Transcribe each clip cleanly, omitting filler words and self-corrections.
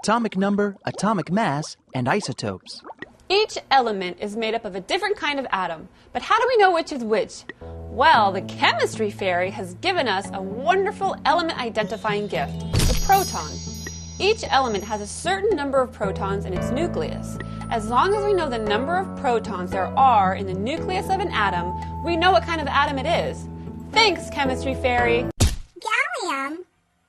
atomic number, atomic mass, and isotopes. Each element is made up of a different kind of atom, but how do we know which is which? Well, the chemistry fairy has given us a wonderful element-identifying gift, the proton. Each element has a certain number of protons in its nucleus. As long as we know the number of protons there are in the nucleus of an atom, we know what kind of atom it is. Thanks, chemistry fairy! Gallium?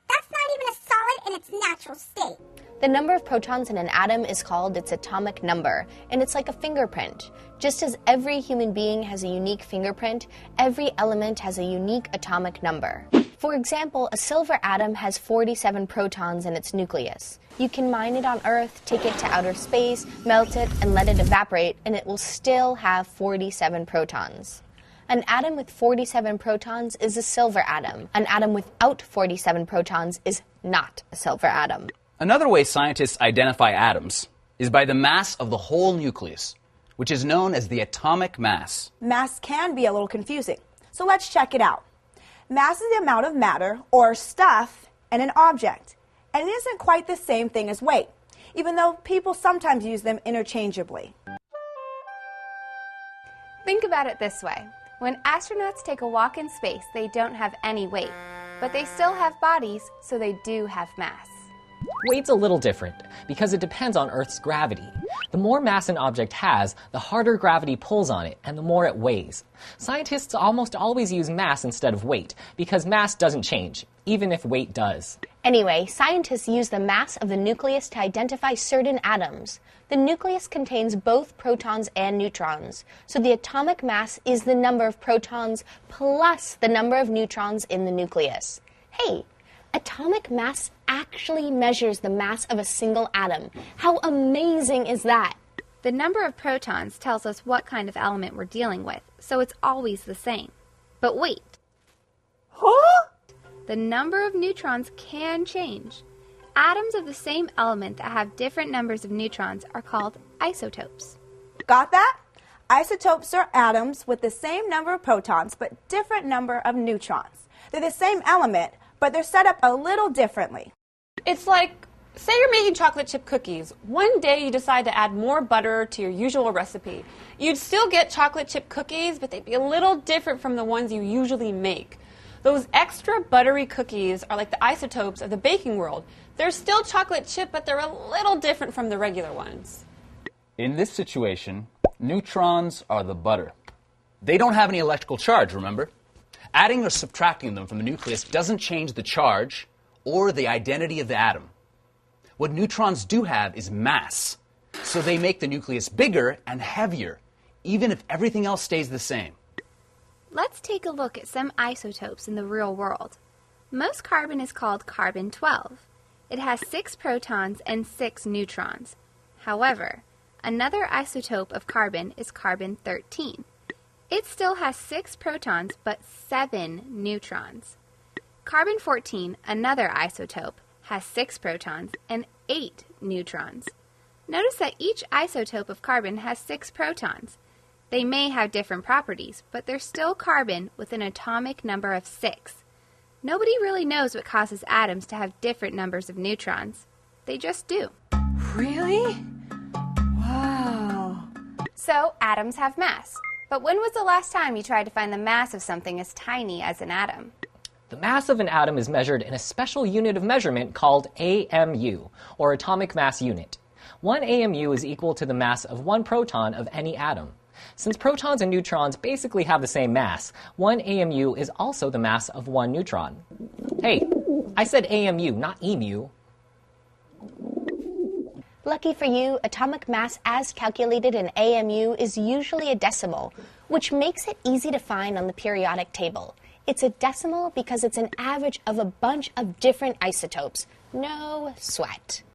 That's not even a solid in its natural state. The number of protons in an atom is called its atomic number, and it's like a fingerprint. Just as every human being has a unique fingerprint, every element has a unique atomic number. For example, a silver atom has 47 protons in its nucleus. You can mine it on Earth, take it to outer space, melt it, and let it evaporate, and it will still have 47 protons. An atom with 47 protons is a silver atom. An atom without 47 protons is not a silver atom. Another way scientists identify atoms is by the mass of the whole nucleus, which is known as the atomic mass. Mass can be a little confusing, so let's check it out. Mass is the amount of matter, or stuff, in an object, and it isn't quite the same thing as weight, even though people sometimes use them interchangeably. Think about it this way. When astronauts take a walk in space, they don't have any weight, but they still have bodies, so they do have mass. Weight's a little different because it depends on Earth's gravity. The more mass an object has, the harder gravity pulls on it and the more it weighs. Scientists almost always use mass instead of weight because mass doesn't change, even if weight does. Anyway, scientists use the mass of the nucleus to identify certain atoms. The nucleus contains both protons and neutrons, so the atomic mass is the number of protons plus the number of neutrons in the nucleus. Hey, atomic mass actually measures the mass of a single atom. How amazing is that? The number of protons tells us what kind of element we're dealing with, so it's always the same. But wait. Huh? The number of neutrons can change. Atoms of the same element that have different numbers of neutrons are called isotopes. Got that? Isotopes are atoms with the same number of protons but different number of neutrons. They're the same element, but they're set up a little differently. It's like, say you're making chocolate chip cookies. One day you decide to add more butter to your usual recipe. You'd still get chocolate chip cookies, but they'd be a little different from the ones you usually make. Those extra buttery cookies are like the isotopes of the baking world. They're still chocolate chip, but they're a little different from the regular ones. In this situation, neutrons are the butter. They don't have any electrical charge, remember? Adding or subtracting them from the nucleus doesn't change the charge or the identity of the atom. What neutrons do have is mass, so they make the nucleus bigger and heavier, even if everything else stays the same. Let's take a look at some isotopes in the real world. Most carbon is called carbon-12. It has 6 protons and 6 neutrons. However, another isotope of carbon is carbon-13. It still has 6 protons but 7 neutrons. Carbon-14, another isotope, has 6 protons and 8 neutrons. Notice that each isotope of carbon has 6 protons. They may have different properties, but they're still carbon with an atomic number of 6. Nobody really knows what causes atoms to have different numbers of neutrons. They just do. Really? Wow. So, atoms have mass. But when was the last time you tried to find the mass of something as tiny as an atom? The mass of an atom is measured in a special unit of measurement called AMU, or atomic mass unit. 1 AMU is equal to the mass of 1 proton of any atom. Since protons and neutrons basically have the same mass, 1 AMU is also the mass of 1 neutron. Hey, I said AMU, not EMU. Lucky for you, atomic mass as calculated in AMU is usually a decimal, which makes it easy to find on the periodic table. It's a decimal because it's an average of a bunch of different isotopes. No sweat.